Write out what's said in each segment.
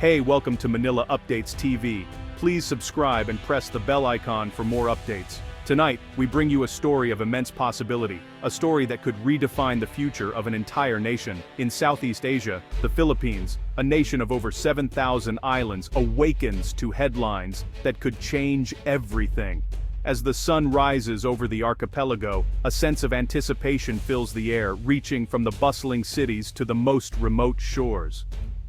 Hey, welcome to Manila Updates TV. Please subscribe and press the bell icon for more updates. Tonight, we bring you a story of immense possibility, a story that could redefine the future of an entire nation. In Southeast Asia, the Philippines, a nation of over 7,000 islands, awakens to headlines that could change everything. As the sun rises over the archipelago, a sense of anticipation fills the air, reaching from the bustling cities to the most remote shores.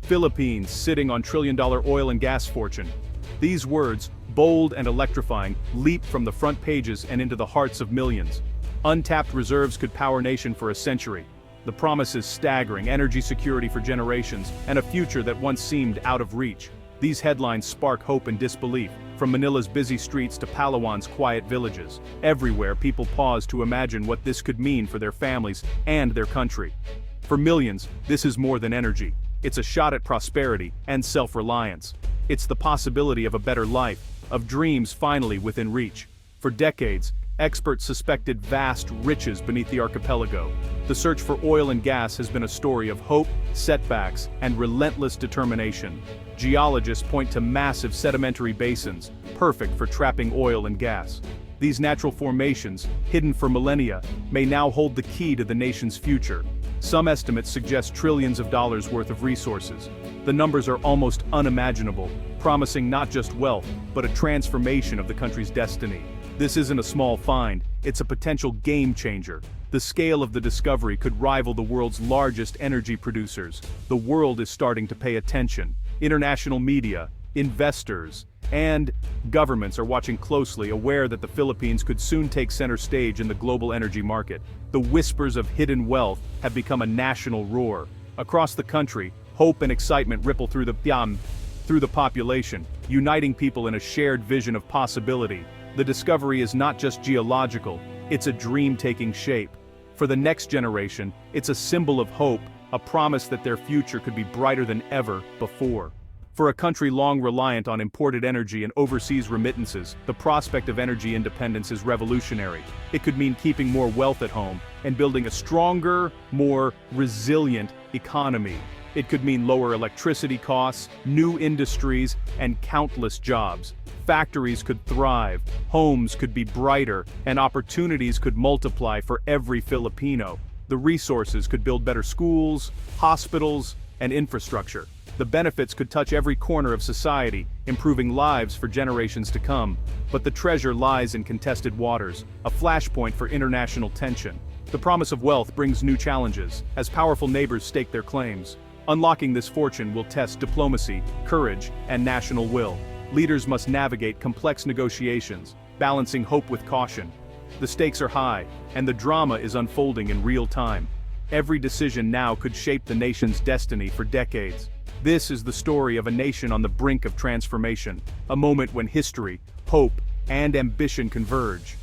Philippines sitting on trillion-dollar oil and gas fortune. These words, bold and electrifying, leap from the front pages and into the hearts of millions. Untapped reserves could power a nation for a century. The promise is staggering: energy security for generations, and a future that once seemed out of reach. These headlines spark hope and disbelief, from Manila's busy streets to Palawan's quiet villages. Everywhere, people pause to imagine what this could mean for their families and their country. For millions, this is more than energy. It's a shot at prosperity and self-reliance. It's the possibility of a better life, of dreams finally within reach. For decades, experts suspected vast riches beneath the archipelago. The search for oil and gas has been a story of hope, setbacks, and relentless determination. Geologists point to massive sedimentary basins, perfect for trapping oil and gas. These natural formations, hidden for millennia, may now hold the key to the nation's future. Some estimates suggest trillions of dollars worth of resources. The numbers are almost unimaginable, promising not just wealth, but a transformation of the country's destiny. This isn't a small find, it's a potential game changer. The scale of the discovery could rival the world's largest energy producers. The world is starting to pay attention. International media, investors, and governments are watching closely, aware that the Philippines could soon take center stage in the global energy market. The whispers of hidden wealth have become a national roar. Across the country, hope and excitement ripple through the population, uniting people in a shared vision of possibility. The discovery is not just geological, it's a dream taking shape. For the next generation, it's a symbol of hope, a promise that their future could be brighter than ever before. For a country long reliant on imported energy and overseas remittances, the prospect of energy independence is revolutionary. It could mean keeping more wealth at home and building a stronger, more resilient economy. It could mean lower electricity costs, new industries, and countless jobs. Factories could thrive, homes could be brighter, and opportunities could multiply for every Filipino. The resources could build better schools, hospitals, and infrastructure. The benefits could touch every corner of society, improving lives for generations to come. But the treasure lies in contested waters, a flashpoint for international tension. The promise of wealth brings new challenges, as powerful neighbors stake their claims. Unlocking this fortune will test diplomacy, courage, and national will. Leaders must navigate complex negotiations, balancing hope with caution. The stakes are high, and the drama is unfolding in real time. Every decision now could shape the nation's destiny for decades. This is the story of a nation on the brink of transformation, a moment when history, hope, and ambition converge.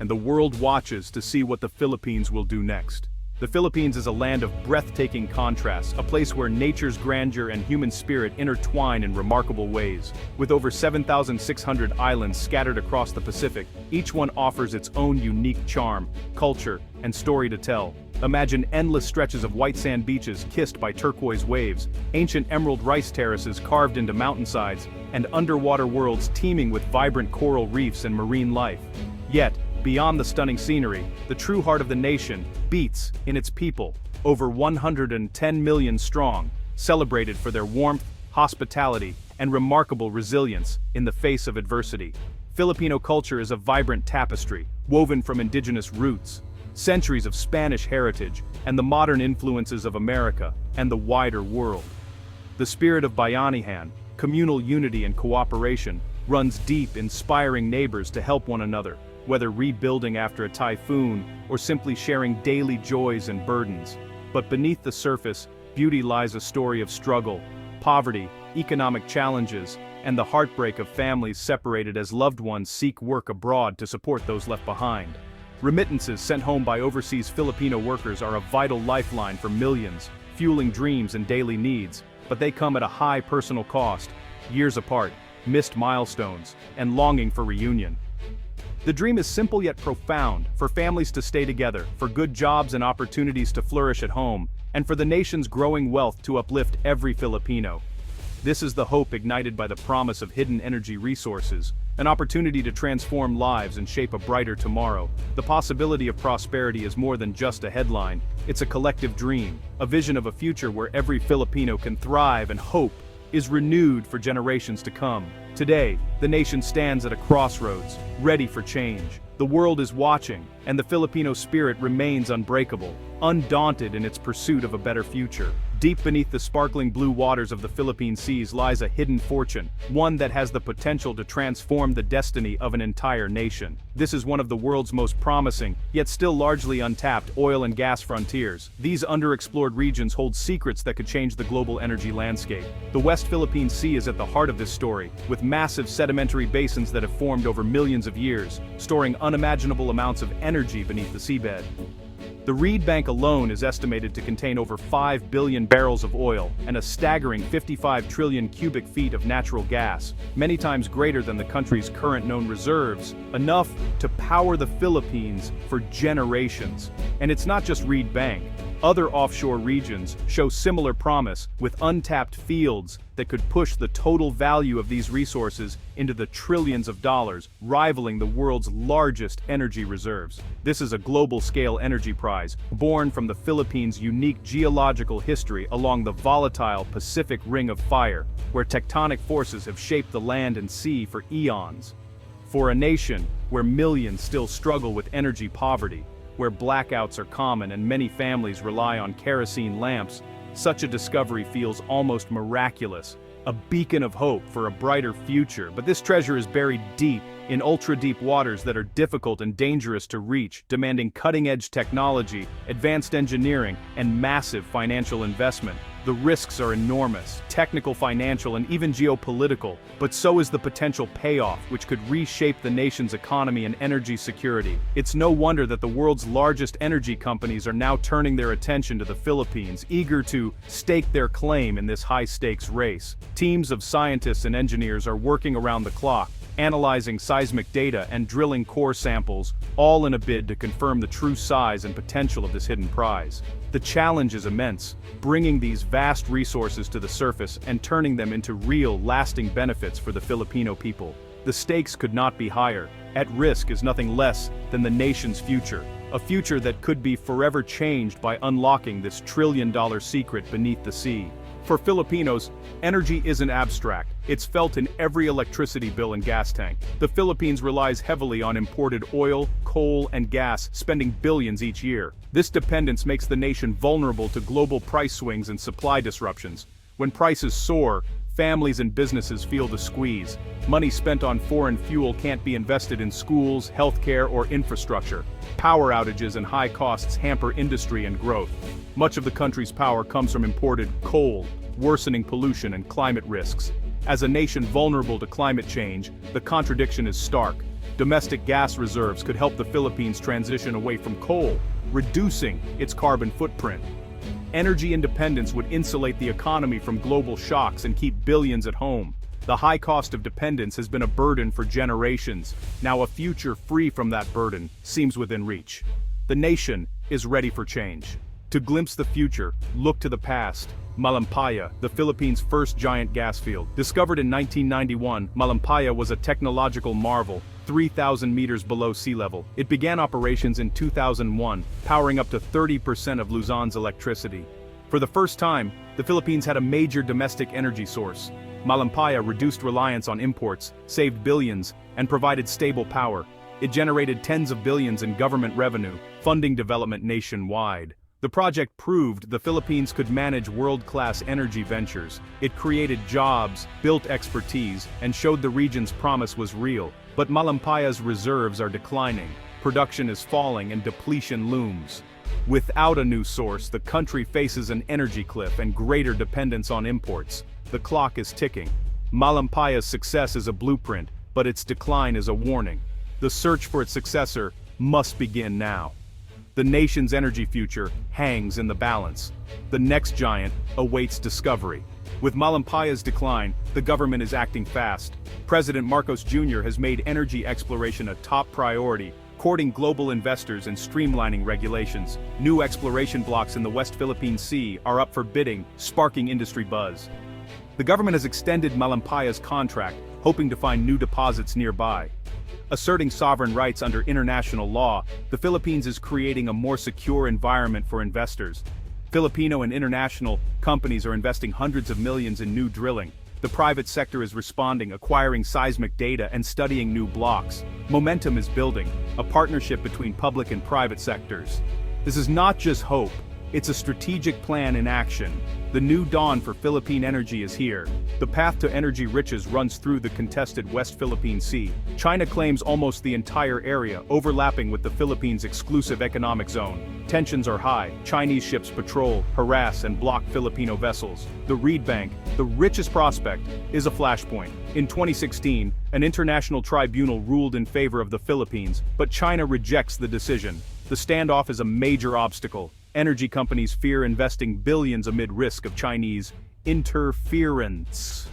And the world watches to see what the Philippines will do next. The Philippines is a land of breathtaking contrasts, a place where nature's grandeur and human spirit intertwine in remarkable ways. With over 7,600 islands scattered across the Pacific, each one offers its own unique charm, culture, and story to tell. Imagine endless stretches of white sand beaches kissed by turquoise waves, ancient emerald rice terraces carved into mountainsides, and underwater worlds teeming with vibrant coral reefs and marine life. Yet, beyond the stunning scenery, the true heart of the nation beats in its people, over 110 million strong, celebrated for their warmth, hospitality, and remarkable resilience in the face of adversity. Filipino culture is a vibrant tapestry, woven from indigenous roots, centuries of Spanish heritage, and the modern influences of America and the wider world. The spirit of bayanihan, communal unity and cooperation, runs deep, inspiring neighbors to help one another, whether rebuilding after a typhoon or simply sharing daily joys and burdens. But beneath the surface, beauty lies a story of struggle, poverty, economic challenges, and the heartbreak of families separated as loved ones seek work abroad to support those left behind. Remittances sent home by overseas Filipino workers are a vital lifeline for millions, fueling dreams and daily needs, but they come at a high personal cost: years apart, missed milestones, and longing for reunion. The dream is simple yet profound: for families to stay together, for good jobs and opportunities to flourish at home, and for the nation's growing wealth to uplift every Filipino. This is the hope ignited by the promise of hidden energy resources, an opportunity to transform lives and shape a brighter tomorrow. The possibility of prosperity is more than just a headline, it's a collective dream, a vision of a future where every Filipino can thrive and hope is renewed for generations to come. Today, the nation stands at a crossroads, ready for change. The world is watching, and the Filipino spirit remains unbreakable, undaunted in its pursuit of a better future. Deep beneath the sparkling blue waters of the Philippine seas lies a hidden fortune, one that has the potential to transform the destiny of an entire nation. This is one of the world's most promising, yet still largely untapped, oil and gas frontiers. These underexplored regions hold secrets that could change the global energy landscape. The West Philippine Sea is at the heart of this story, with massive sedimentary basins that have formed over millions of years, storing unimaginable amounts of energy beneath the seabed. The Reed Bank alone is estimated to contain over 5 billion barrels of oil and a staggering 55 trillion cubic feet of natural gas, many times greater than the country's current known reserves, enough to power the Philippines for generations. And it's not just Reed Bank. Other offshore regions show similar promise, with untapped fields that could push the total value of these resources into the trillions of dollars, rivaling the world's largest energy reserves. This is a global-scale energy prize, born from the Philippines' unique geological history along the volatile Pacific Ring of Fire, where tectonic forces have shaped the land and sea for eons. For a nation where millions still struggle with energy poverty, where blackouts are common and many families rely on kerosene lamps, such a discovery feels almost miraculous, a beacon of hope for a brighter future. But this treasure is buried deep in ultra-deep waters that are difficult and dangerous to reach, demanding cutting-edge technology, advanced engineering, and massive financial investment. The risks are enormous, technical, financial, and even geopolitical, but so is the potential payoff, which could reshape the nation's economy and energy security. It's no wonder that the world's largest energy companies are now turning their attention to the Philippines, eager to stake their claim in this high-stakes race. Teams of scientists and engineers are working around the clock, analyzing seismic data and drilling core samples, all in a bid to confirm the true size and potential of this hidden prize. The challenge is immense, bringing these vast resources to the surface and turning them into real, lasting benefits for the Filipino people. The stakes could not be higher. At risk is nothing less than the nation's future, a future that could be forever changed by unlocking this trillion-dollar secret beneath the sea. For Filipinos, energy isn't abstract. It's felt in every electricity bill and gas tank. The Philippines relies heavily on imported oil, coal, and gas, spending billions each year. This dependence makes the nation vulnerable to global price swings and supply disruptions. When prices soar, families and businesses feel the squeeze. Money spent on foreign fuel can't be invested in schools, healthcare, or infrastructure. Power outages and high costs hamper industry and growth. Much of the country's power comes from imported coal, worsening pollution and climate risks. As a nation vulnerable to climate change, the contradiction is stark. Domestic gas reserves could help the Philippines transition away from coal, reducing its carbon footprint. Energy independence would insulate the economy from global shocks and keep billions at home. The high cost of dependence has been a burden for generations. Now a future free from that burden seems within reach. The nation is ready for change. To glimpse the future, look to the past. Malampaya, the Philippines' first giant gas field. Discovered in 1991, Malampaya was a technological marvel, 3,000 meters below sea level. It began operations in 2001, powering up to 30% of Luzon's electricity. For the first time, the Philippines had a major domestic energy source. Malampaya reduced reliance on imports, saved billions, and provided stable power. It generated tens of billions in government revenue, funding development nationwide. The project proved the Philippines could manage world-class energy ventures. It created jobs, built expertise, and showed the region's promise was real. But Malampaya's reserves are declining, production is falling, and depletion looms. Without a new source, the country faces an energy cliff and greater dependence on imports. The clock is ticking. Malampaya's success is a blueprint, but its decline is a warning. The search for its successor must begin now. The nation's energy future hangs in the balance. The next giant awaits discovery. With Malampaya's decline, the government is acting fast. President Marcos Jr. has made energy exploration a top priority, courting global investors and streamlining regulations. New exploration blocks in the West Philippine Sea are up for bidding, sparking industry buzz. The government has extended Malampaya's contract, hoping to find new deposits nearby. Asserting sovereign rights under international law, the Philippines is creating a more secure environment for investors. Filipino and international companies are investing hundreds of millions in new drilling. The private sector is responding, acquiring seismic data and studying new blocks. Momentum is building, a partnership between public and private sectors. This is not just hope, it's a strategic plan in action. The new dawn for Philippine energy is here. The path to energy riches runs through the contested West Philippine Sea. China claims almost the entire area, overlapping with the Philippines' exclusive economic zone. Tensions are high. Chinese ships patrol, harass, and block Filipino vessels. The Reed Bank, the richest prospect, is a flashpoint. In 2016, an international tribunal ruled in favor of the Philippines, but China rejects the decision. The standoff is a major obstacle. Energy companies fear investing billions amid risk of Chinese interference.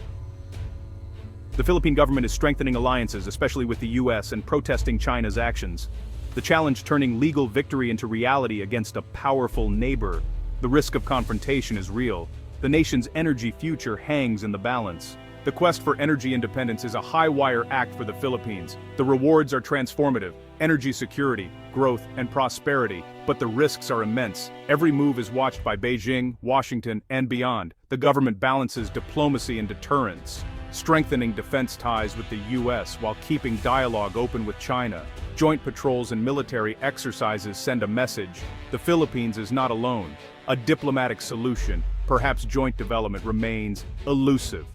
The Philippine government is strengthening alliances, especially with the US, and protesting China's actions. The challenge turning legal victory into reality against a powerful neighbor. The risk of confrontation is real. The nation's energy future hangs in the balance. The quest for energy independence is a high-wire act for the Philippines. The rewards are transformative: energy security, growth, and prosperity. But the risks are immense. Every move is watched by Beijing, Washington, and beyond. The government balances diplomacy and deterrence, strengthening defense ties with the US while keeping dialogue open with China. Joint patrols and military exercises send a message: the Philippines is not alone. A diplomatic solution, perhaps joint development, remains elusive.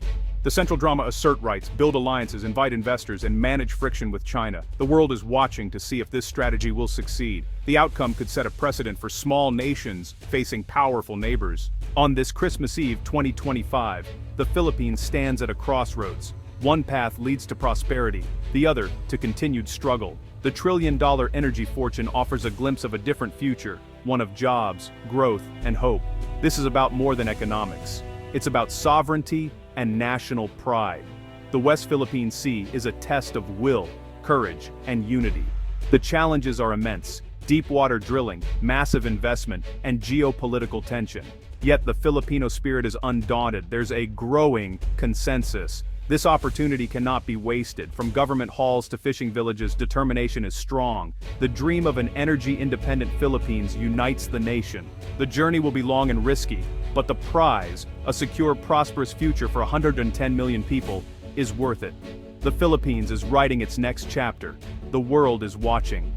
The central drama: assert rights, build alliances, invite investors, and manage friction with China. The world is watching to see if this strategy will succeed. The outcome could set a precedent for small nations facing powerful neighbors. On this Christmas Eve 2025, the Philippines stands at a crossroads. One path leads to prosperity, the other to continued struggle. The trillion-dollar energy fortune offers a glimpse of a different future, one of jobs, growth, and hope. This is about more than economics. It's about sovereignty and national pride. The West Philippine Sea is a test of will, courage, and unity. The challenges are immense: deep water drilling, massive investment, and geopolitical tension. Yet the Filipino spirit is undaunted. There's a growing consensus. This opportunity cannot be wasted. From government halls to fishing villages, determination is strong. The dream of an energy-independent Philippines unites the nation. The journey will be long and risky, but the prize, a secure, prosperous future for 110 million people, is worth it. The Philippines is writing its next chapter. The world is watching.